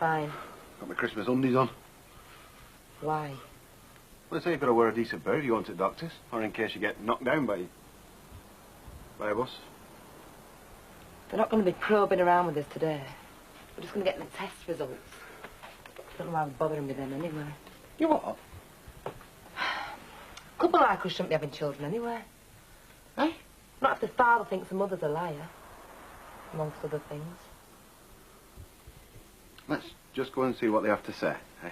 fine. Got my Christmas undies on. Why? Well, they say you've got to wear a decent pair if you want to doctors, or in case you get knocked down by a bus. They're not going to be probing around with us today. We're just going to get the test results. Don't know why we're bothering with them anyway. You what? A couple like us shouldn't be having children anyway. Eh? Not if the father thinks the mother's a liar. Amongst other things. Let's just go and see what they have to say, eh?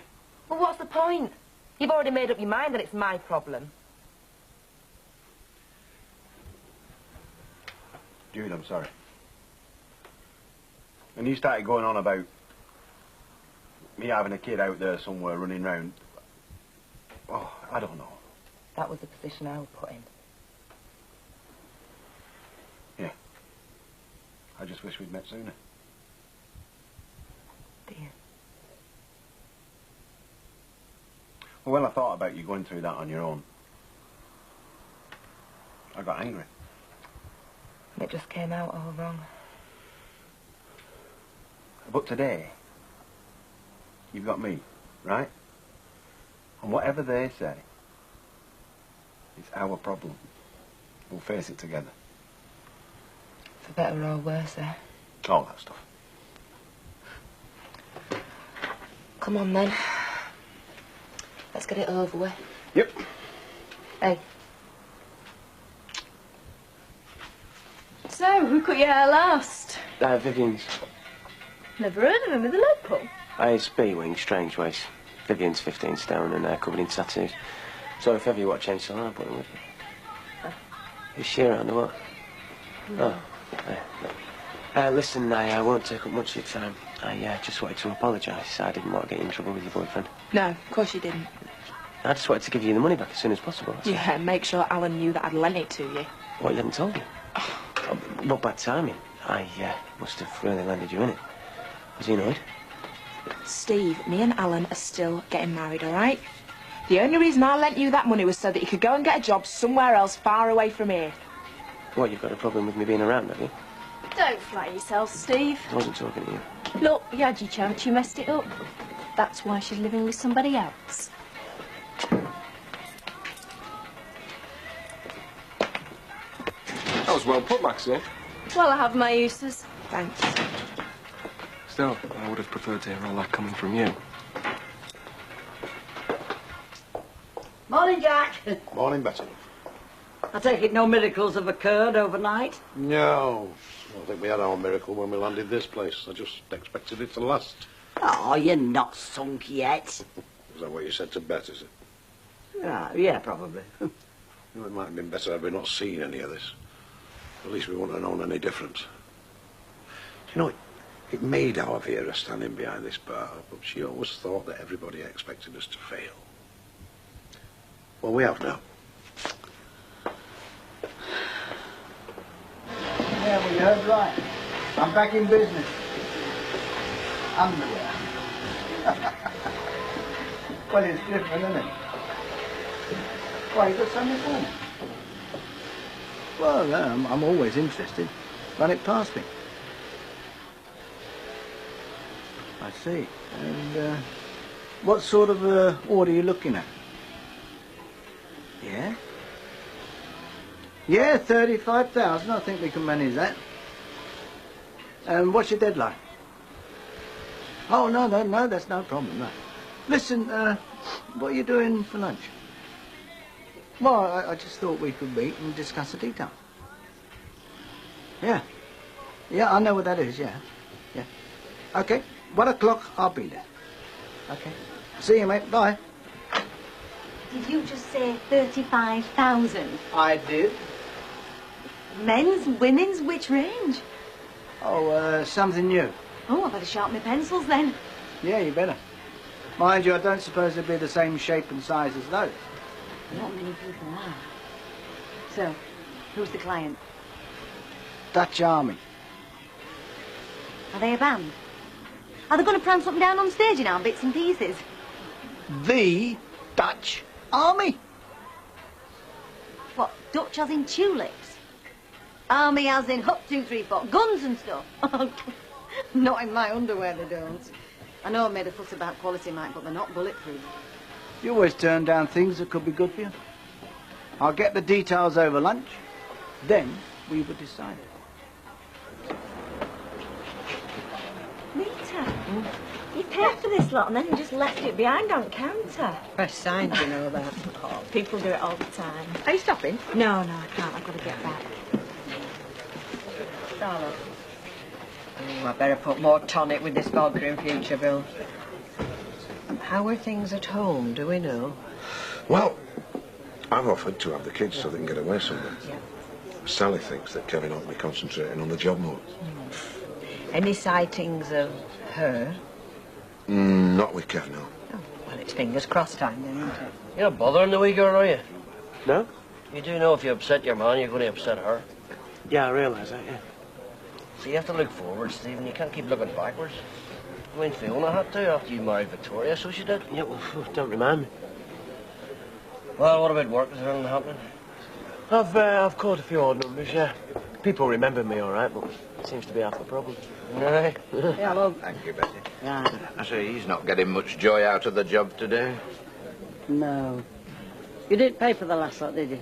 Well, what's the point? You've already made up your mind that it's my problem. Jude, I'm sorry. When you started going on about me having a kid out there somewhere running round, oh, I don't know. That was the position I was put in. Yeah. I just wish we'd met sooner. Dear. Well, when I thought about you going through that on your own, I got angry. It just came out all wrong. But today, you've got me, right? And whatever they say, it's our problem. We'll face it together. For better or worse, eh? All that stuff. Come on, then. Let's get it over with. Yep. Hey. So, who cut your hair last? Vivian's. Never heard of him. Are they local? It's B-Wing, Strange Ways. Vivian's 15 stone and covered in tattoos. So if ever you watch Chainsaw, I'll put him with you. Is she around or what? No. Oh. Listen, I won't take up much of your time. I just wanted to apologise. I didn't want to get you in trouble with your boyfriend. No, of course you didn't. I just wanted to give you the money back as soon as possible. Yeah, make sure Alan knew that I'd lent it to you. What, you hadn't told me? Oh, what bad timing. I must have really landed you in it. Was he annoyed? Steve, me and Alan are still getting married, all right? The only reason I lent you that money was so that you could go and get a job somewhere else far away from here. What, you've got a problem with me being around, have you? Don't flatter yourself, Steve. I wasn't talking to you. Look, you had your chance, you messed it up. That's why she's living with somebody else. That was well put, Maxine. Well, I have my uses. Thanks. Still, I would have preferred to hear all that coming from you. Morning, Jack. Morning, Betty. I take it no miracles have occurred overnight? No. I don't think we had our miracle when we landed this place. I just expected it to last. Oh, you're not sunk yet. Is that what you said to Bet, is it? Yeah, probably. It might have been better had we not seen any of this. At least we wouldn't have known any difference. You know, it made our Vera standing behind this bar, but she always thought that everybody expected us to fail. Well, we have now. Yeah, well, you heard right. I'm back in business. Underwear. Well, it's different, isn't it? Why, you got something for me? Well, I'm always interested. Run it past me. I see. And, what sort of order are you looking at? Yeah? Yeah, 35,000. I think we can manage that. And what's your deadline? Oh, no, that's no problem, no. Listen, what are you doing for lunch? Well, I just thought we could meet and discuss the details. Yeah. Yeah, I know what that is, yeah. Yeah. Okay, 1 o'clock, I'll be there. Okay. See you, mate. Bye. Did you just say 35,000? I did. Men's, women's, which range? Oh, something new. Oh, I better sharpen my pencils then. Yeah, you better. Mind you, I don't suppose they'll be the same shape and size as those. Not many people are. So, who's the client? Dutch Army. Are they a band? Are they going to prance up and down on stage now in bits and pieces? The Dutch Army. What, Dutch as in tulips? Army as in Hup 234, guns and stuff? Not in my underwear, they don't. I know I made a fuss about quality, Mike, but they're not bulletproof. You always turn down things that could be good for you. I'll get the details over lunch. Then we will decide. Rita, you paid for this lot and then you just left it behind on counter. Fresh signs, you know that. Oh, people do it all the time. Are you stopping? No, I can't. I've got to get back. Charlotte. I better put more tonic with this vodka in future, Bill. How are things at home, do we know? Well, I've offered to have the kids so they can get away somewhere. Yeah. Sally thinks that Kevin ought to be concentrating on the job more. Any sightings of her? Not with Kev, no. Oh, well, it's fingers crossed time then, isn't it? You're not bothering the wee girl, are you? No? You do know if you upset your man, you're going to upset her. Yeah, I realise that, yeah. So you have to look forward, Stephen. You can't keep looking backwards. I mean, Fiona had to after you married Victoria, so she did. Yeah, well, don't remind me. Well, what about work? Is there anything happening? I've caught a few odd numbers, yeah. People remember me all right, but it seems to be half the problem. Aye. Yeah, well, Thank you, Betty. yeah. I say, he's not getting much joy out of the job today. No. You didn't pay for the last lot, did you?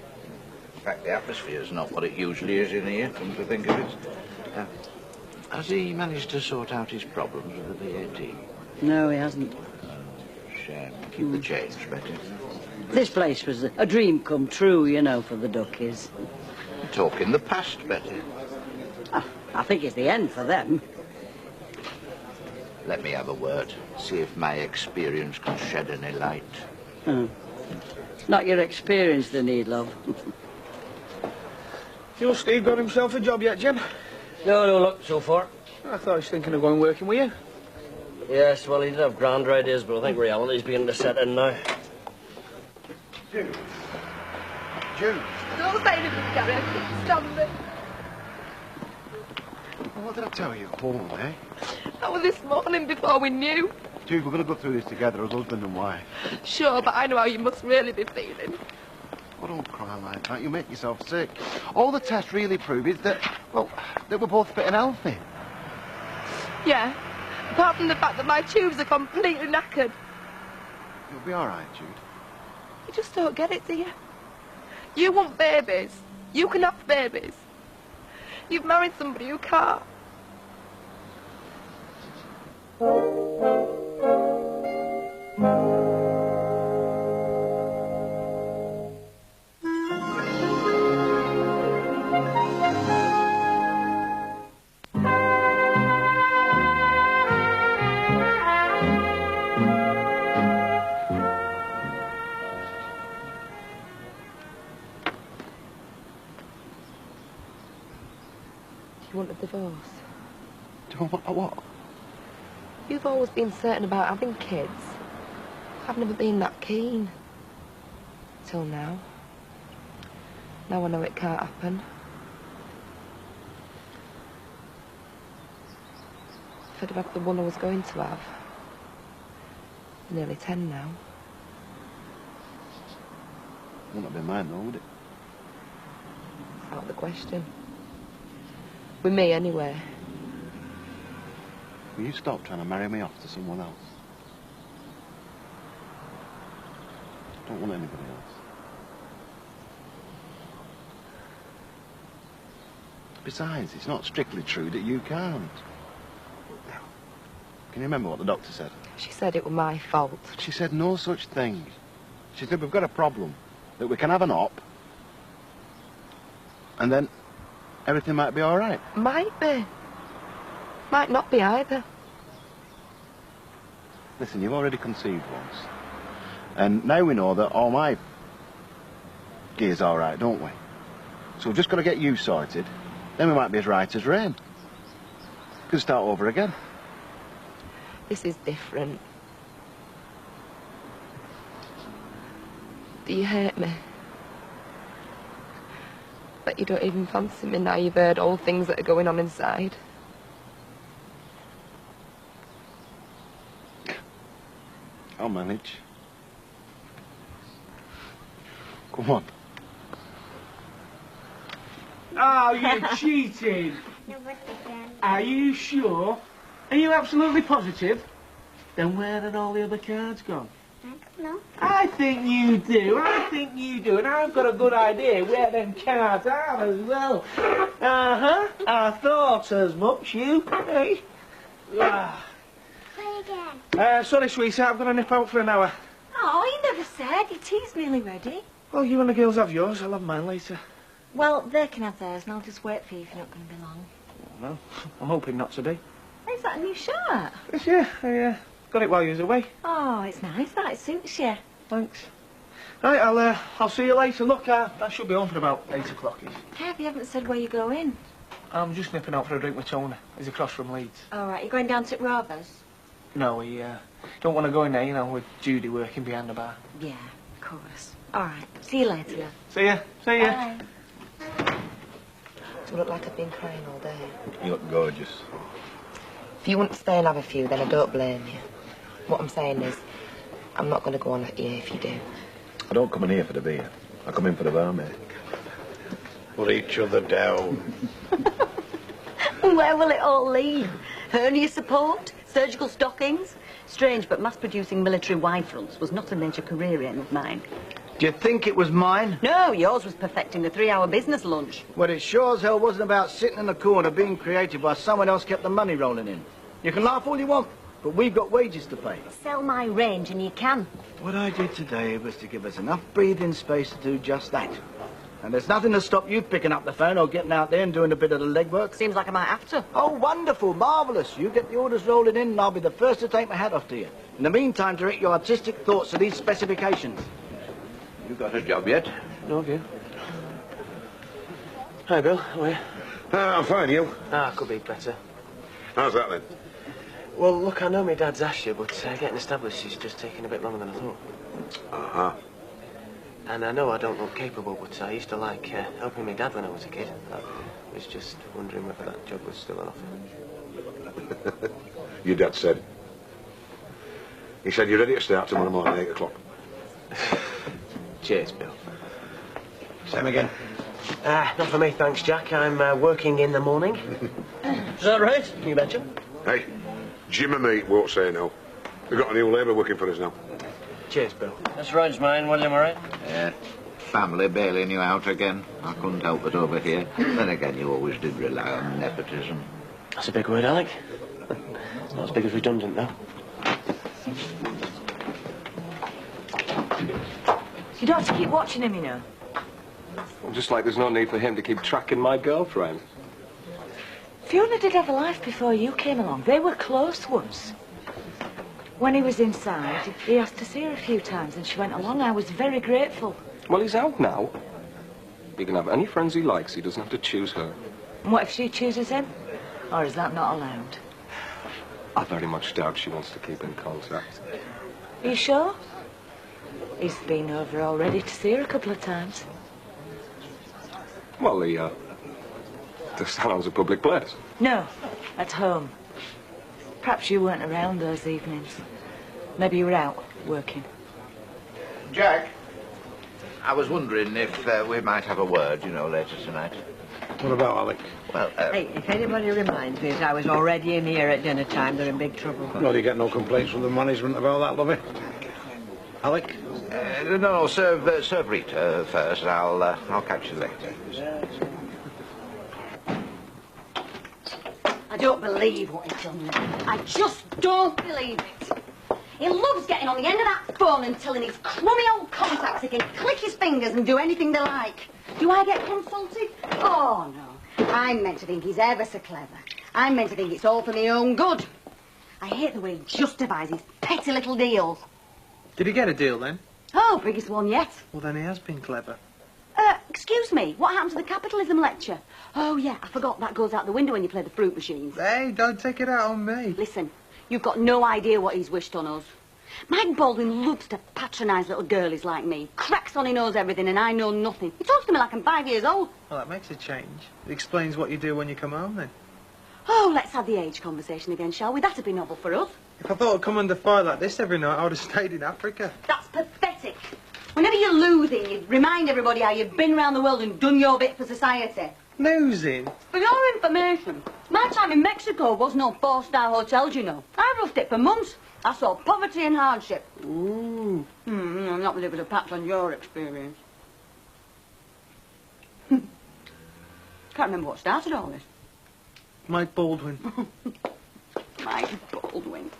In fact, the atmosphere's not what it usually is in here, come to think of it. Has he managed to sort out his problems with the VAT? No, he hasn't. Shame. Keep the change, Betty. This place was a dream come true, you know, for the Duckies. Talk in the past, Betty. I think it's the end for them. Let me have a word. See if my experience can shed any light. It's not your experience they need, love. Your Steve got himself a job yet, Jim? No, look, so far. I thought he was thinking of going working with you. Yes, well, he did have grander ideas, but I think reality's beginning to set in now. Jude. Don't say anything, Gary. I can't stand it. Well, what did I tell you? Home, eh? That was this morning before we knew. Jude, we're going to go through this together as husband and wife. Sure, but I know how you must really be feeling. Well, don't cry like that. You make yourself sick. All the tests really prove is that, well, that we're both fit and healthy. Yeah, apart from the fact that my tubes are completely knackered. You'll be all right, Jude. You just don't get it, do you? You want babies. You can have babies. You've married somebody who can't. You want a divorce? Don't want a what? You've always been certain about having kids. I've never been that keen. Till now. Now I know it can't happen. If I'd have had the one I was going to have. Nearly 10 now. Wouldn't have been mine, though, would it? Out of the question. With me, anyway. Will you stop trying to marry me off to someone else? I don't want anybody else. Besides, it's not strictly true that you can't. Can you remember what the doctor said? She said it was my fault. She said no such thing. She said we've got a problem, that we can have an op, and then everything might be all right. Might be. Might not be either. Listen, you've already conceived once. And now we know that all my gear's all right, don't we? So we've just got to get you sorted. Then we might be as right as rain. Could start over again. This is different. Do you hate me? But you don't even fancy me now you've heard all things that are going on inside. I'll manage. Come on. Oh, you're cheating. Are you sure? Are you absolutely positive? Then where had all the other cards gone? No. I think you do. I think you do. And I've got a good idea where them cards are as well. Uh-huh. I thought as much, you. Hey? Ah. Play again. Sorry, sweetheart. I've got to nip out for an hour. Oh, you never said. Your tea's nearly ready. Well, you and the girls have yours. I'll have mine later. Well, they can have theirs, and I'll just wait for you if you're not going to be long. Well, I'm hoping not to be. Is that a new shirt? Yes, yeah. I got it while you was away. Oh, it's nice. That suits you. Thanks. Right, I'll see you later. Look, I should be home for about 8 o'clock-ish. Kev, you haven't said where you're going. I'm just nipping out for a drink with Tony. He's across from Leeds. All right, you're going down to Rovers? No, he don't want to go in there, you know, with Judy working behind the bar. Yeah, of course. All right, see you later, love. See ya. See ya. Bye. Do I look like I've been crying all day? You look gorgeous. If you want to stay and have a few, then I don't blame you. What I'm saying is, I'm not going to go on at you if you do. I don't come in here for the beer. I come in for the barmaid. Put each other down. Where will it all lead? Hernia support? Surgical stockings? Strange, but mass-producing military wide fronts was not a major career aim of mine. Do you think it was mine? No, yours was perfecting a 3-hour business lunch. Well, it sure as hell wasn't about sitting in the corner being creative while someone else kept the money rolling in. You can laugh all you want, but we've got wages to pay. Sell my range and you can. What I did today was to give us enough breathing space to do just that. And there's nothing to stop you picking up the phone or getting out there and doing a bit of the legwork. Seems like I might have to. Oh, wonderful, marvellous. You get the orders rolling in and I'll be the first to take my hat off to you. In the meantime, direct your artistic thoughts to these specifications. You got a job yet? No, have you? Hi, Bill. How are you? I'm fine, you? Could be better. How's that then? Well, look, I know my dad's asked you, but getting established is just taking a bit longer than I thought. Uh-huh. And I know I don't look capable, but I used to like helping my dad when I was a kid. I was just wondering whether that job was still on offer. Your dad said. He said you're ready to start tomorrow morning, 8 o'clock. Cheers, Bill. Same again. Not for me, thanks, Jack. I'm working in the morning. Is that right? You betcha. Hey, Jim and me won't say no. We've got a new labourer working for us now. Cheers, Bill. This road's mine, William, all right? Yeah. Family bailing you out again. I couldn't help it over here. Then again, you always did rely on nepotism. That's a big word, Alec. It's not as big as redundant, though. You don't have to keep watching him, you know. Well, just like there's no need for him to keep tracking my girlfriend. Fiona did have a life before you came along. They were close once. When he was inside, he asked to see her a few times and she went along. I was very grateful. Well, he's out now. He can have any friends he likes. He doesn't have to choose her. And what if she chooses him? Or is that not allowed? I very much doubt she wants to keep in contact. Are you sure? He's been over already to see her a couple of times. Well, the salon's a public place. No, at home. Perhaps you weren't around those evenings. Maybe you were out working. Jack, I was wondering if we might have a word, you know, later tonight. What about Alec? Well, Hey, if anybody reminds me that I was already in here at dinner time, they're in big trouble. No, you get no complaints from the management about that, lovey? Alec? No, serve Rita first. I'll catch you later. I don't believe what he's done. I just don't believe it. He loves getting on the end of that phone and telling his crummy old contacts he can click his fingers and do anything they like. Do I get consulted? Oh, no. I'm meant to think he's ever so clever. I'm meant to think it's all for my own good. I hate the way he justifies his petty little deals. Did he get a deal, then? Oh, biggest one yet. Well, then he has been clever. Excuse me, what happened to the capitalism lecture? Oh, yeah, I forgot that goes out the window when you play the fruit machines. Hey, don't take it out on me. Listen, you've got no idea what he's wished on us. Mike Baldwin loves to patronise little girlies like me. Cracks on he knows everything and I know nothing. He talks to me like I'm 5 years old. Well, that makes a change. It explains what you do when you come home, then. Oh, let's have the age conversation again, shall we? That'd be novel for us. If I thought I'd come under fire like this every night, I would have stayed in Africa. That's pathetic. Whenever you're losing, you remind everybody how you've been round the world and done your bit for society. Snoozing? For your information, my time in Mexico was no four-star hotels, you know. I roughed it for months. I saw poverty and hardship. Ooh. Not that it was a patch on your experience. Can't remember what started all this. Mike Baldwin. Mike Baldwin.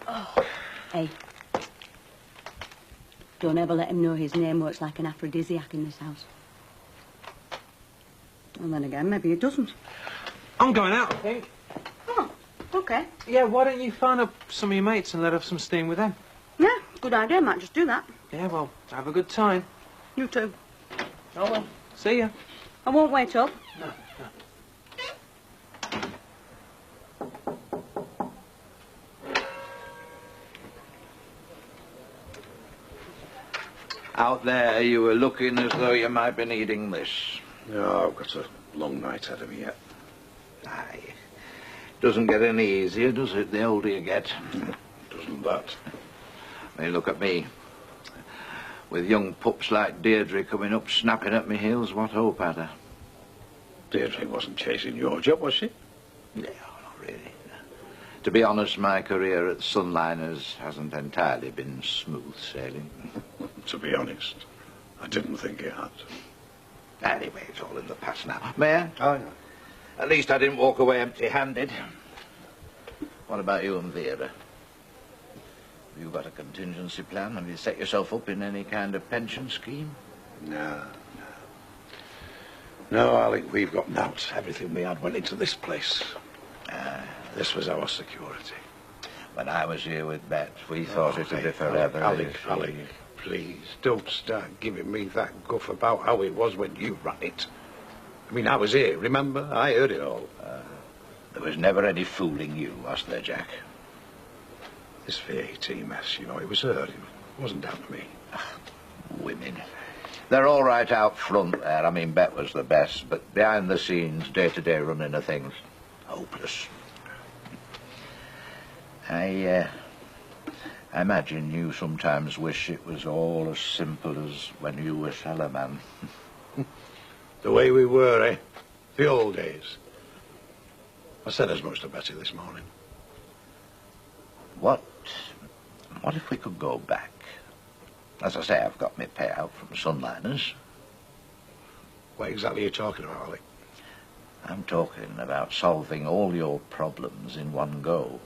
Oh. Hey. Don't ever let him know his name works like an aphrodisiac in this house. Well, then again, maybe it doesn't. I'm going out, I think. Oh, okay. Yeah, why don't you phone up some of your mates and let off some steam with them? Yeah, good idea. Might just do that. Yeah, well, have a good time. You too. Oh, well. See ya. I won't wait up. No. Out there, you were looking as though you might be needing this. No, I've got a long night ahead of me yet. Aye. Doesn't get any easier, does it, the older you get? Doesn't that? I mean, look at me. With young pups like Deirdre coming up, snapping at me heels, what hope had I? Deirdre wasn't chasing your job, was she? No, not really. To be honest, my career at Sunliners hasn't entirely been smooth sailing. To be honest, I didn't think it had. Anyway, it's all in the past now. Mayor? I know. At least I didn't walk away empty-handed. What about you and Vera? Have you got a contingency plan? Have you set yourself up in any kind of pension scheme? No. No, Alec, we've got nought. Everything we had went into this place. This was our security. When I was here with Bet, we thought it would be forever. Alec, please, don't start giving me that guff about how it was when you ran it. I mean, I was here, remember? I heard it all. There was never any fooling you, was there, Jack? This VAT mess, you know, it was her. It wasn't down to me. Women. They're all right out front there. I mean, Bet was the best, but behind the scenes, day-to-day running of things, hopeless. I imagine you sometimes wish it was all as simple as when you were Cellarman. The way we were, eh? The old days. I said as much to Betty this morning. What if we could go back? As I say, I've got my payout from Sunliners. What exactly are you talking about, Alec? I'm talking about solving all your problems in one go.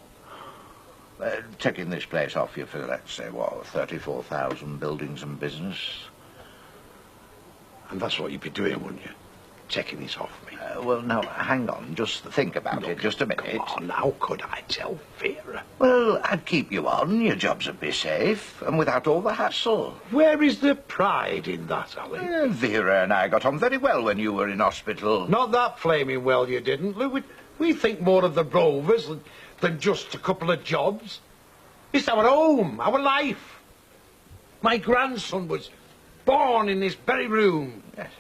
Taking this place off you for, let's say, what, 34,000 buildings and business? And that's what you'd be doing, wouldn't you? Taking this off me. Well, now, hang on. Just think about it. Just a minute. Come on, how could I tell Vera? Well, I'd keep you on. Your jobs would be safe, and without all the hassle. Where is the pride in that, Alec? Vera and I got on very well when you were in hospital. Not that flaming well you didn't. Look, we think more of the Rovers than just a couple of jobs. It's our home, our life. My grandson was born in this very room. Yes,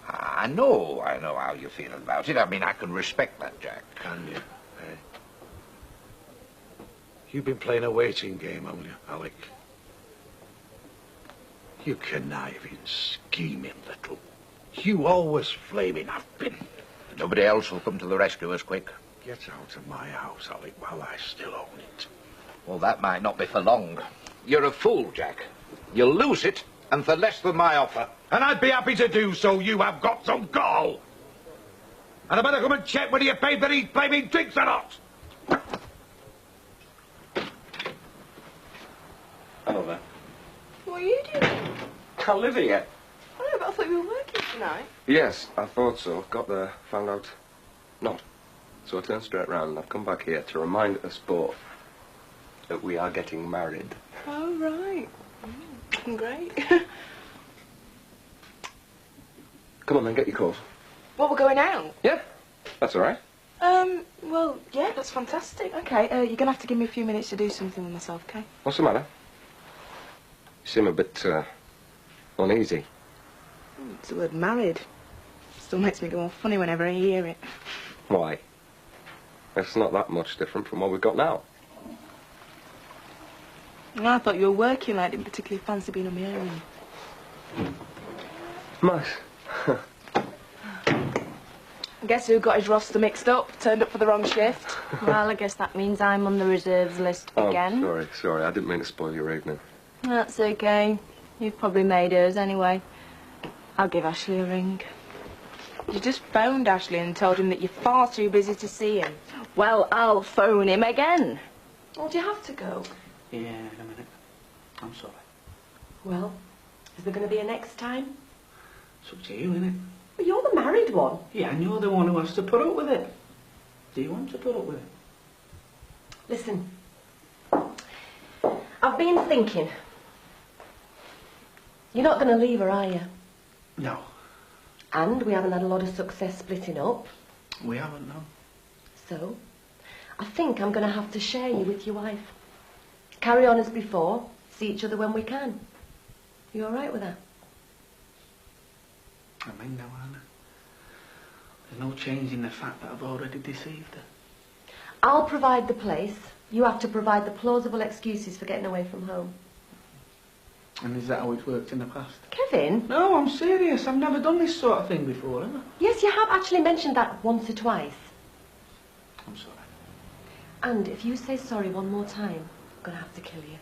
I know how you feel about it. I mean, I can respect that, Jack. Can you? Eh? You've been playing a waiting game, haven't you, Alec? You conniving, scheming little. You always flaming have been. Nobody else will come to the rescue as quick. Get out of my house, Alec, while I still own it. Well, that might not be for long. You're a fool, Jack. You'll lose it, and for less than my offer. And I'd be happy to do so. You have got some gall. And I better come and check whether you paid for these flaming drinks or not. Hello there. What are you doing? I live here. Oh, but I thought you were working tonight. Yes, I thought so. Got there, found out not. So I turned straight round and I've come back here to remind us both that we are getting married. Oh, right. Great. Come on then, get your coat. Well, we're going out. Yeah, that's all right. Well, yeah, that's fantastic. Okay, you're gonna have to give me a few minutes to do something with myself, okay? What's the matter? You seem a bit, uneasy. It's the word married. Still makes me go all funny whenever I hear it. Why? It's not that much different from what we've got now. Well, I thought you were working. I didn't particularly fancy being on my own. Nice. Guess who got his roster mixed up? Turned up for the wrong shift. Well, I guess that means I'm on the reserves list again. Oh, sorry. I didn't mean to spoil your evening. That's okay. You've probably made hers anyway. I'll give Ashley a ring. You just phoned Ashley and told him that you're far too busy to see him. Well, I'll phone him again. Well, do you have to go? Yeah, in a minute. I'm sorry. Well, is there going to be a next time? It's up to you, innit? But you're the married one. Yeah, and you're the one who has to put up with it. Do you want to put up with it? Listen, I've been thinking. You're not going to leave her, are you? No, And we haven't had a lot of success splitting up. we haven't, no. So, I think I'm going to have to share you with your wife. Carry on as before, see each other when we can. You all right with that? I mean, no, Anna. There's no change in the fact that I've already deceived her. I'll provide the place. You have to provide the plausible excuses for getting away from home. And is that how it's worked in the past? Kevin? No, I'm serious. I've never done this sort of thing before, have I? Yes, you have actually mentioned that once or twice. I'm sorry. And if you say sorry one more time, I'm going to have to kill you.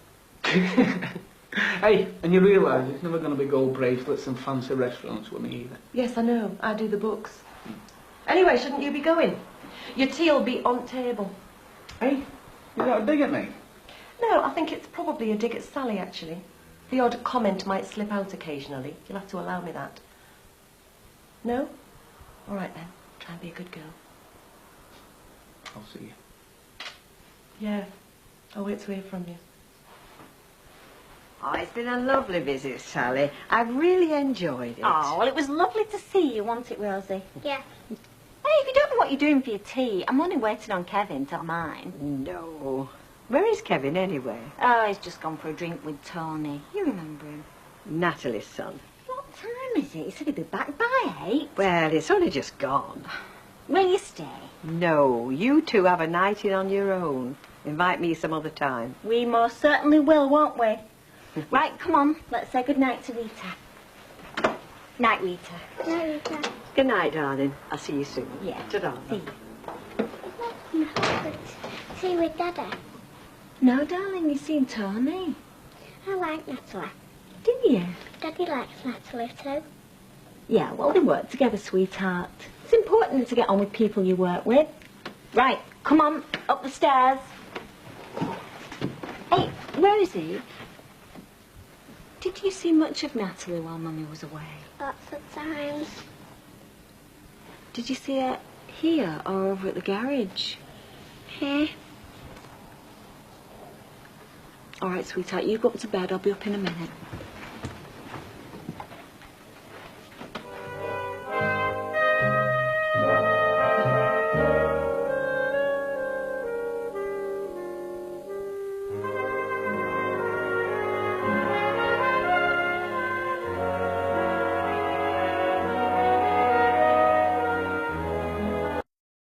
Hey, and you realise it's never going to be gold bracelets and fancy restaurants with me either. Yes, I know. I do the books. Anyway, shouldn't you be going? Your tea'll be on table. Hey, you got a dig at me? No, I think it's probably a dig at Sally, actually. The odd comment might slip out occasionally. You'll have to allow me that. No? All right, then. Try and be a good girl. I'll see you. Yeah. I'll wait to hear from you. Oh, it's been a lovely visit, Sally. I've really enjoyed it. Oh, well, it was lovely to see you, wasn't it, Rosie? Yeah. Hey, if you don't know what you're doing for your tea, I'm only waiting on Kevin till mine. No. Where is Kevin, anyway? Oh, he's just gone for a drink with Tony. You remember him? Natalie's son. What time is it? He said he'd be back by 8. Well, it's only just gone. Will you stay? No, you two have a night in on your own. Invite me some other time. We most certainly will, won't we? Right, come on. Let's say good night to Rita. Night, Rita. Night, Rita. Good night, darling. I'll see you soon. Yeah. Ta-da. See you. See you with Dada. No, darling, you've seen Tony. I like Natalie. Did you? Daddy likes Natalie too. Yeah, well, they work together, sweetheart. It's important to get on with people you work with. Right, come on, up the stairs. Hey, Rosie, did you see much of Natalie while Mummy was away? Lots of times. Did you see her here or over at the garage? Here. All right, sweetheart, you go up to bed. I'll be up in a minute.